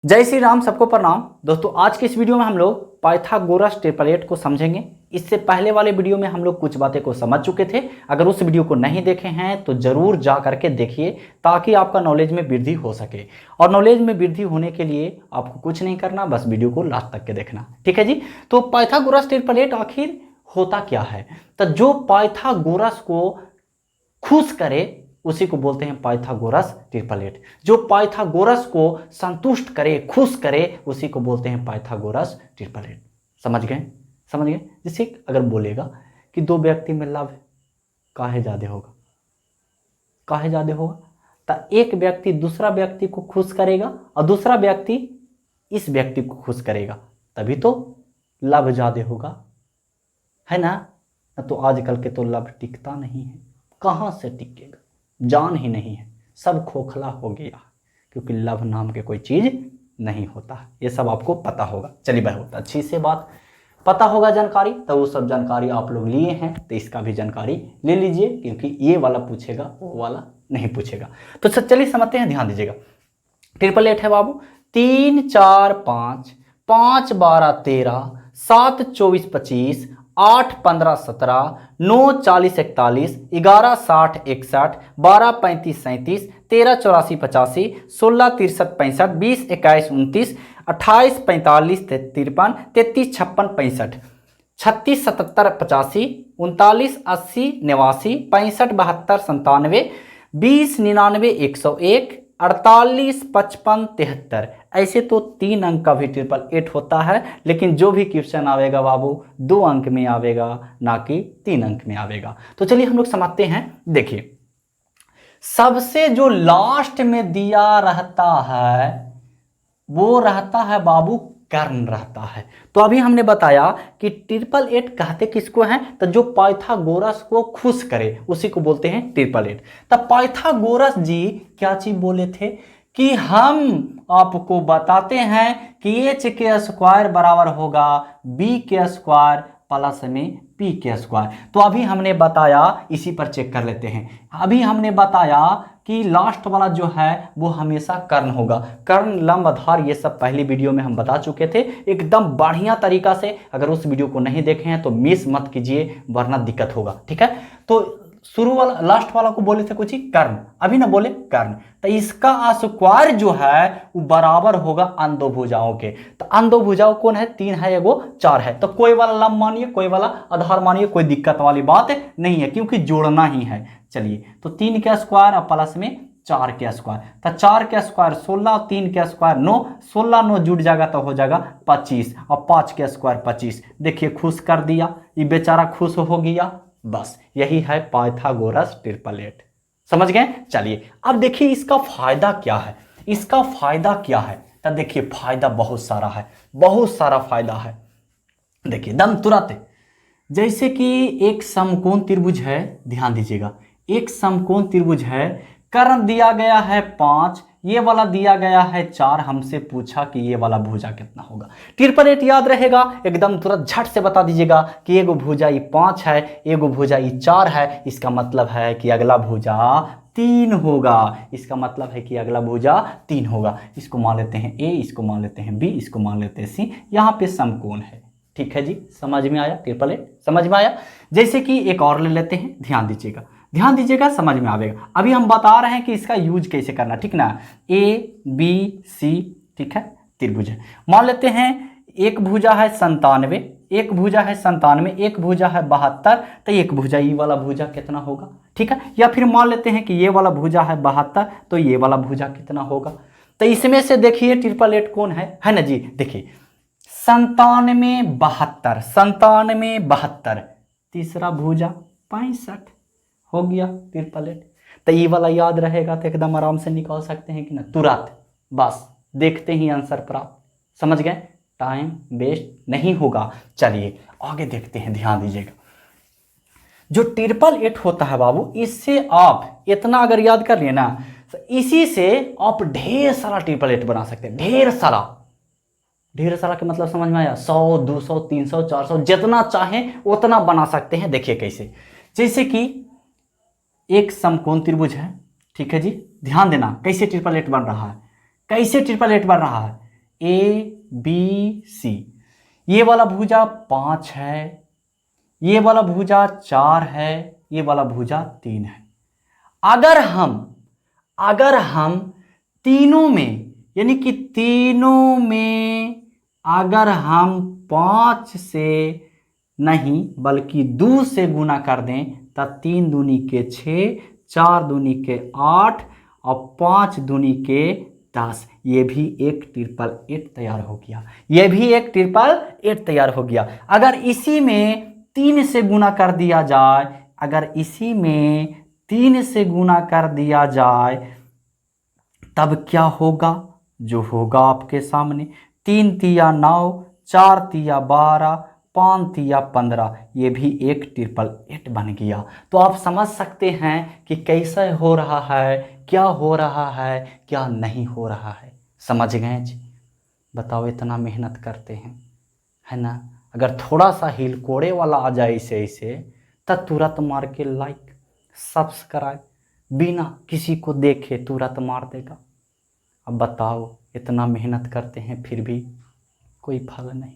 जय श्री राम, सबको प्रणाम। दोस्तों आज के इस वीडियो में हम लोग पाइथागोरस ट्रिपलेट को समझेंगे। इससे पहले वाले वीडियो में हम लोग कुछ बातें को समझ चुके थे। अगर उस वीडियो को नहीं देखे हैं तो जरूर जा करके देखिए ताकि आपका नॉलेज में वृद्धि हो सके। और नॉलेज में वृद्धि होने के लिए आपको कुछ नहीं करना, बस वीडियो को लास्ट तक के देखना, ठीक है जी। तो पाइथागोरस ट्रिपलेट आखिर होता क्या है? तो जो पाइथागोरस को खुश करे उसी को बोलते हैं पाइथागोरस ट्रिपलेट। जो पाइथागोरस को संतुष्ट करे, खुश करे, उसी को बोलते हैं पाइथागोरस ट्रिपलेट। समझ गए? समझ गए? जैसे अगर बोलेगा कि दो व्यक्ति में लव काहे ज्यादा होगा, काहे ज्यादा होगा, तो एक व्यक्ति दूसरा व्यक्ति को खुश करेगा और दूसरा व्यक्ति इस व्यक्ति को खुश करेगा, तभी तो लव ज्यादा होगा, है ना? तो आजकल के तो लव टिकता नहीं है। कहां से टिकेगा? जान ही नहीं है, सब खोखला हो गया, क्योंकि लव नाम के कोई चीज नहीं होता है। ये सब आपको पता होगा। चलिए बहुत अच्छी से बात पता होगा जानकारी, तो वो सब जानकारी आप लोग लिए हैं तो इसका भी जानकारी ले लीजिए, क्योंकि ये वाला पूछेगा वो वाला नहीं पूछेगा। तो चलिए समझते हैं, ध्यान दीजिएगा। ट्रिपलेट है बाबू 3 4 5, 5 12 13, 7 24 25, 8 15 17, 9 40 41, 11 60 61, 12 35 37, 13 84 85, 16 63 65, 20 21 29, 28 45 53, 33 56 65, 36 77 85, 39 80 89, 65 72 97, 20 99 101, 48 55 73। ऐसे तो 3 अंक का भी ट्रिपल एट होता है, लेकिन जो भी क्वेश्चन आवेगा बाबू 2 अंक में आवेगा, ना कि 3 अंक में आवेगा। तो चलिए हम लोग समझते हैं। देखिए, सबसे जो लास्ट में दिया रहता है वो रहता है बाबू कर्ण रहता है। तो अभी हमने बताया कि ट्रिपल एट कहते किसको हैं? तो जो पाइथागोरस को खुश करे उसी को बोलते हैं ट्रिपल एट। तब पाइथागोरस जी क्या चीज बोले थे कि हम आपको बताते हैं कि एच के स्क्वायर बराबर होगा बी के स्क्वायर प्लस में पी के स्क्वायर। तो अभी हमने बताया, इसी पर चेक कर लेते हैं। अभी हमने बताया कि लास्ट वाला जो है वो हमेशा कर्ण होगा। कर्ण, लंब, आधार, ये सब पहली वीडियो में हम बता चुके थे एकदम बढ़िया तरीका से। अगर उस वीडियो को नहीं देखे हैं तो मिस मत कीजिए, वरना दिक्कत होगा, ठीक है। तो शुरू वाला लास्ट वाला को बोले थे कुछ ही कर्ण, अभी ना बोले कर्ण। तो इसका स्क्वायर जो है वो बराबर होगा अन दो भुजाओं के। तो अन दो भुजाओं कौन है? 3 है, एगो 4 है। तो कोई वाला लंब मानिए, कोई वाला आधार मानिए, कोई दिक्कत वाली बात नहीं है, क्योंकि जोड़ना ही है। चलिए, तो 3 के स्क्वायर और प्लस में 4 के स्क्वायर, तो 4 के स्क्वायर 16, 3 के स्क्वायर 9, 16 9 जुड़ जाएगा तो हो जाएगा 25, और 5 के स्क्वायर 25। देखिए खुश कर दिया, ये बेचारा खुश हो गया। बस यही है पाइथागोरस ट्रिपलेट। समझ गए? चलिए अब देखिए इसका फायदा क्या है। इसका फायदा क्या है? तो देखिए फायदा बहुत सारा है, बहुत सारा फायदा है। देखिए दम तुरंत, जैसे कि एक समकोण त्रिभुज है, ध्यान दीजिएगा, एक समकोण त्रिभुज है, कर्ण दिया गया है 5, ये वाला दिया गया है 4। हमसे पूछा कि ये वाला भुजा कितना होगा। ट्रिपल एट याद रहेगा, एकदम तुरंत झट से बता दीजिएगा कि एगो भुजा ये 5 है, एगो भुजा ये 4 है। इसका मतलब है कि अगला भुजा 3 होगा। इसका मतलब है कि अगला भुजा 3 होगा। इसको मान लेते हैं ए, इसको मान लेते हैं बी, इसको मान लेते हैं सी। यहाँ पे समकोण है, ठीक है जी। समझ में आया? ट्रिपल एट समझ में आया। जैसे कि एक और ले लेते हैं, ध्यान दीजिएगा, ध्यान दीजिएगा, समझ में आएगा। अभी हम बता रहे हैं कि इसका यूज कैसे करना, ठीक ना। ए बी सी, ठीक है, त्रिभुज है। मान लेते हैं एक भुजा है 97, एक भुजा है 97, एक भुजा है 72, तो एक भुजा ये वाला भुजा कितना होगा, ठीक है। या फिर मान लेते हैं कि ये वाला भुजा है 72, तो ये वाला भुजा कितना होगा। तो इसमें से देखिए ट्रिपल एट कौन है ना जी। देखिए 97 72, 97 72, तीसरा भुजा 65 हो गया ट्रिपल एट। तो ये वाला याद रहेगा तो एकदम आराम से निकाल सकते हैं कि ना, तुरंत, बस देखते ही आंसर प्राप्त। समझ गए? टाइम वेस्ट नहीं होगा। चलिए आगे देखते हैं, ध्यान दीजिएगा। जो ट्रिपल एट होता है बाबू, इससे आप इतना अगर याद कर लिए ना, तो इसी से आप ढेर सारा ट्रिपल एट बना सकते हैं। ढेर सारा, ढेर सारा के मतलब समझ में आया? 100 200 300 400 जितना चाहें उतना बना सकते हैं। देखिए कैसे, जैसे कि एक समकोण त्रिभुज है, ठीक है जी। ध्यान देना कैसे ट्रिपल एट बन रहा है, कैसे ट्रिपल एट बन रहा है। ABC। ये वाला भुजा 5 है, ये वाला भुजा 4 है, ये वाला भुजा 3 है। अगर हम तीनों में, यानी कि तीनों में अगर हम 5 से नहीं बल्कि 2 से गुना कर दें तब 3 दूनी के 6, 4 दूनी के 8 और 5 दूनी के 10। ये भी एक 888 तैयार हो गया, ये भी एक 888 तैयार हो गया। अगर इसी में 3 से गुना कर दिया जाए, अगर इसी में 3 से गुना कर दिया जाए तब क्या होगा? जो होगा आपके सामने, 3 तिया 9, 4 तिया 12, 5 तिया 15। ये भी एक 888 बन गया। तो आप समझ सकते हैं कि कैसे हो रहा है, क्या हो रहा है, क्या नहीं हो रहा है। समझ गए जी? बताओ, इतना मेहनत करते हैं, है ना? अगर थोड़ा सा हिल कोड़े वाला आ जाए इसे तब तुरंत मार के लाइक सब्सक्राइब बिना किसी को देखे तुरंत मार देगा। अब बताओ, इतना मेहनत करते हैं फिर भी कोई फल नहीं।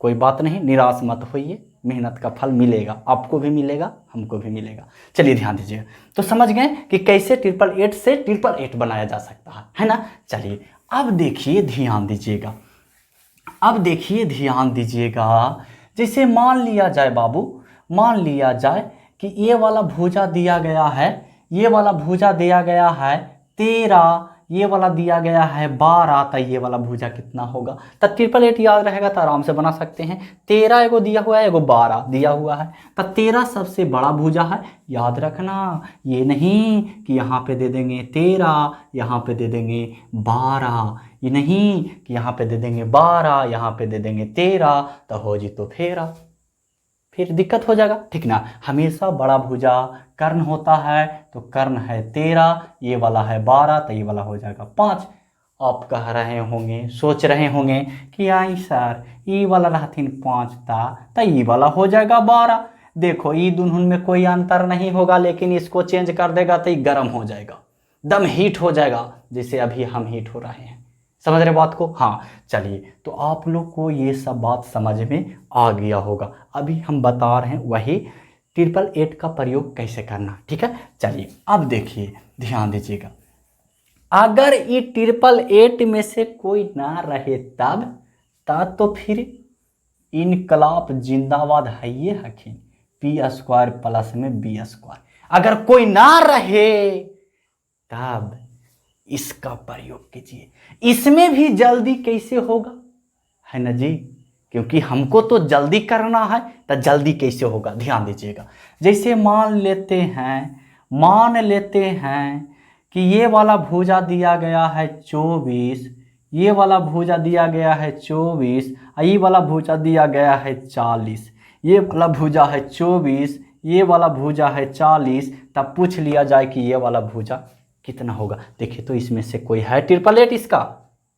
कोई बात नहीं, निराश मत होइए, मेहनत का फल मिलेगा, आपको भी मिलेगा, हमको भी मिलेगा। चलिए ध्यान दीजिए। तो समझ गए कि कैसे 888 से 888 बनाया जा सकता है ना? चलिए अब देखिए, ध्यान दीजिएगा। अब देखिए, ध्यान दीजिएगा। जैसे मान लिया जाए बाबू, मान लिया जाए कि ये वाला भुजा दिया गया है, ये वाला भुजा दिया गया है 13, ये वाला दिया गया है 12, तो ये वाला भुजा कितना होगा? तो 888 याद रहेगा तो आराम से बना सकते हैं। 13 एगो दिया हुआ है, एगो 12 दिया हुआ है, तो 13 सबसे बड़ा भुजा है। याद रखना, ये नहीं कि यहाँ पे दे देंगे 13, यहाँ पे दे देंगे 12, ये नहीं कि यहाँ पे दे देंगे 12, यहाँ पे दे देंगे 13, तो हो जी तो फेरा, फिर दिक्कत हो जाएगा, ठीक ना? हमेशा बड़ा भुजा कर्ण होता है, तो कर्ण है 13, ये वाला है 12, तो ये वाला हो जाएगा 5। आप कह रहे होंगे, सोच रहे होंगे कि आई सर ये वाला रहथिन 5 था, तो ये वाला हो जाएगा 12। देखो, ये दोनों में कोई अंतर नहीं होगा, लेकिन इसको चेंज कर देगा तो ये गर्म हो जाएगा, दम हीट हो जाएगा, जैसे अभी हम हीट हो रहे हैं। समझ रहे बात को? हाँ, चलिए। तो आप लोग को ये सब बात समझ में आ गया होगा। अभी हम बता रहे हैं वही 888 का प्रयोग कैसे करना, ठीक है? चलिए अब देखिए, ध्यान दीजिएगा। अगर ये 888 में से कोई ना रहे तब तो फिर इनकलाब जिंदाबाद है ये हकीम, p² प्लस में b²। अगर कोई ना रहे तब इसका प्रयोग कीजिए। इसमें भी जल्दी कैसे होगा, है ना जी? क्योंकि हमको तो जल्दी करना है, तो जल्दी कैसे होगा ध्यान दीजिएगा। जैसे मान लेते हैं कि ये वाला भुजा दिया गया है 24, ये वाला भुजा दिया गया है 24, ये वाला भुजा दिया गया है 40, ये वाला भुजा है 24, ये वाला भुजा है 40। तब पूछ लिया जाए कि ये वाला भुजा कितना होगा। देखिए, तो इसमें से कोई है 888 इसका?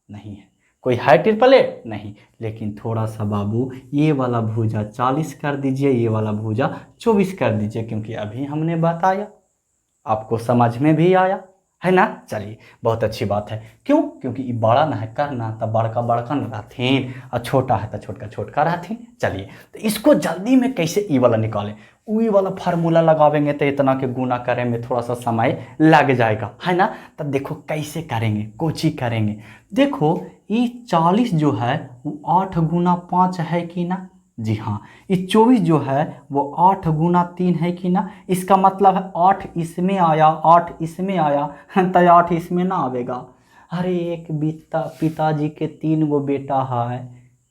नहीं है। कोई है 888? नहीं। लेकिन थोड़ा सा बाबू, ये वाला भुजा 40 कर दीजिए, ये वाला भुजा 24 कर दीजिए, क्योंकि अभी हमने बताया, आपको समझ में भी आया, है ना? चलिए, बहुत अच्छी बात है। क्यों? क्योंकि ये बड़ा ना है करना, तब बड़का बड़का न रहथिन, और छोटा है तो छोटका छोटका रहथिन। चलिए, तो इसको जल्दी में कैसे ई वाला निकालें? ई वाला फार्मूला लगावेंगे तो इतना के गुना करें में थोड़ा सा समय लग जाएगा, है ना? तब देखो कैसे करेंगे, कोची करेंगे। देखो, ये 40 जो है वो 8 गुना 5 है कि ना? जी हाँ। ये 24 जो है वो 8 गुना 3 है कि ना? इसका मतलब है 8 इसमें आया, 8 इसमें आया, तो 8 इसमें ना आवेगा। अरे एक पिताजी के 3 गो बेटा है,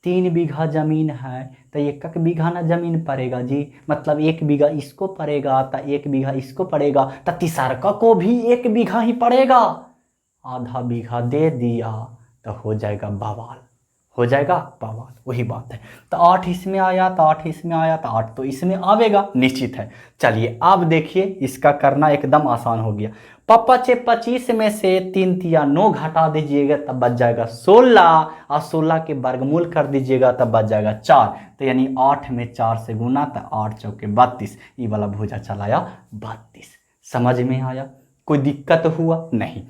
3 बीघा जमीन है, तो 1 बीघा ना जमीन पड़ेगा जी। मतलब 1 बीघा इसको पड़ेगा, तो 1 बीघा इसको पड़ेगा, तो तीसरका को भी 1 बीघा ही पड़ेगा। आधा बीघा दे दिया तो हो जाएगा बवाल, हो जाएगा बवाल। वही बात है। तो 8 इसमें आया, तो 8 इसमें आया, तो 8 तो इसमें आवेगा, निश्चित है। चलिए अब देखिए, इसका करना एकदम आसान हो गया। 25 में से 3 तिया 9 घटा दीजिएगा, तब बच जाएगा 16, और 16 के वर्गमूल कर दीजिएगा, तब बच जाएगा 4। तो यानी 8 में 4 से गुना, तो 8 चौके 32। ये वाला भुजा चलाया 32। समझ में आया? कोई दिक्कत हुआ? नहीं।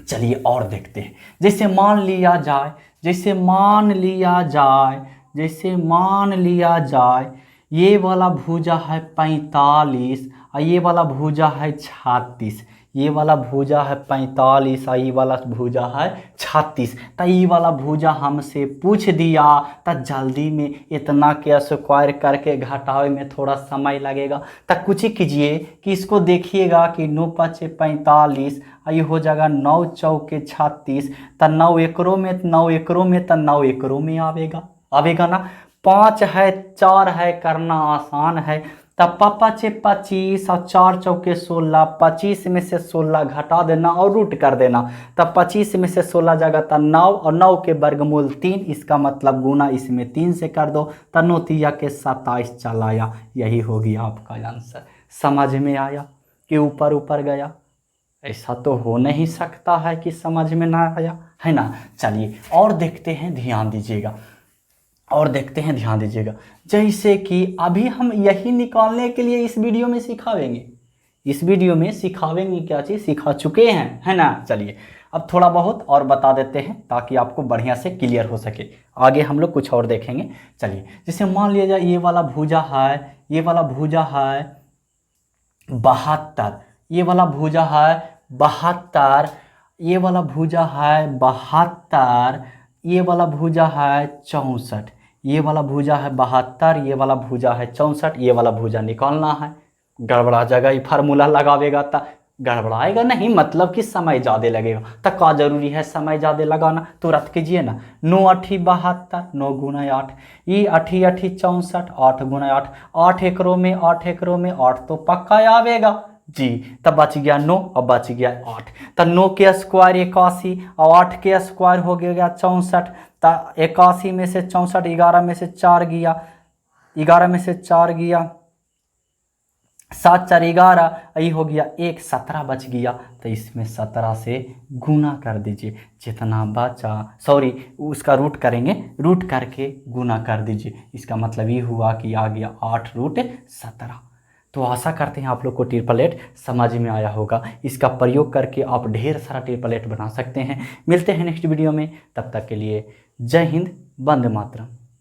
चलिए और देखते हैं। जैसे मान लिया जाए, जैसे मान लिया जाए, जैसे मान लिया जाए ये वाला भुजा है 45 और ये वाला भुजा है 36। ये वाला भुजा है 45 और ये वाला भुजा है 36। तो ये वाला भुजा हमसे पूछ दिया तो जल्दी में इतना के स्क्वायर करके घटावे में थोड़ा समय लगेगा। तो कुछ कीजिए कि इसको देखिएगा कि 9 5 45 और ये हो जाएगा 9 चौके 36। तो 9 एकड़ों में, 9 एकड़ों में तो 9 एकड़ों में आवेगा ना। 5 है 4 है करना आसान है। तब 5 25 और 4 चौके 16, 25 में से 16 घटा देना और रूट कर देना। तब 25 में से 16 जगह तब 9 और 9 के वर्गमूल 3, इसका मतलब गुना इसमें 3 से कर दो। तब 9 तिया के 27 चलाया। यही होगी आपका आंसर। समझ में आया कि ऊपर ऊपर गया? ऐसा तो हो नहीं सकता है कि समझ में ना आया, है ना। चलिए और देखते हैं, ध्यान दीजिएगा, और देखते हैं, ध्यान दीजिएगा। जैसे कि अभी हम यही निकालने के लिए इस वीडियो में सिखावेंगे। इस वीडियो में सिखावेंगे क्या चीज़, सिखा चुके हैं, है ना। चलिए अब थोड़ा बहुत और बता देते हैं ताकि आपको बढ़िया से क्लियर हो सके। आगे हम लोग कुछ और देखेंगे। चलिए जैसे मान लिया जाए ये वाला भुजा है, ये वाला भुजा है 72, ये वाला भुजा है 72, ये वाला भुजा है 72, ये वाला भुजा है 64, ये वाला भुजा है 72, ये वाला भुजा है 64। ये वाला भुजा निकालना है। गड़बड़ा जाएगा, ये फार्मूला लगावेगा तो गड़बड़ाएगा नहीं, मतलब कि समय ज़्यादा लगेगा। तो क्या जरूरी है समय ज़्यादा लगाना, तुरंत कीजिए ना। 9 8 72, 9 गुना 8, ये 8 8 64, 8 गुना 8, 8 एकड़ों में, 8 एकड़ों में 8 तो पक्का आवेगा जी। तब बच गया 9 और बच गया 8। तो 9 के स्क्वायर 81 और 8 के स्क्वायर हो गया 64। तो 81 में से 64, 11 में से 4 गया, 11 में से 4 गया, 7 4 11, यही हो गया 1, 17 बच गया। तो इसमें 17 से गुना कर दीजिए, जितना बचा, सॉरी उसका रूट करेंगे, रूट करके गुना कर दीजिए। इसका मतलब ये हुआ कि आ गया 8 रूट 17। तो आशा करते हैं आप लोग को ट्रिपलेट समझ में आया होगा। इसका प्रयोग करके आप ढेर सारा ट्रिपलेट बना सकते हैं। मिलते हैं नेक्स्ट वीडियो में, तब तक के लिए जय हिंद, वंदे मातरम।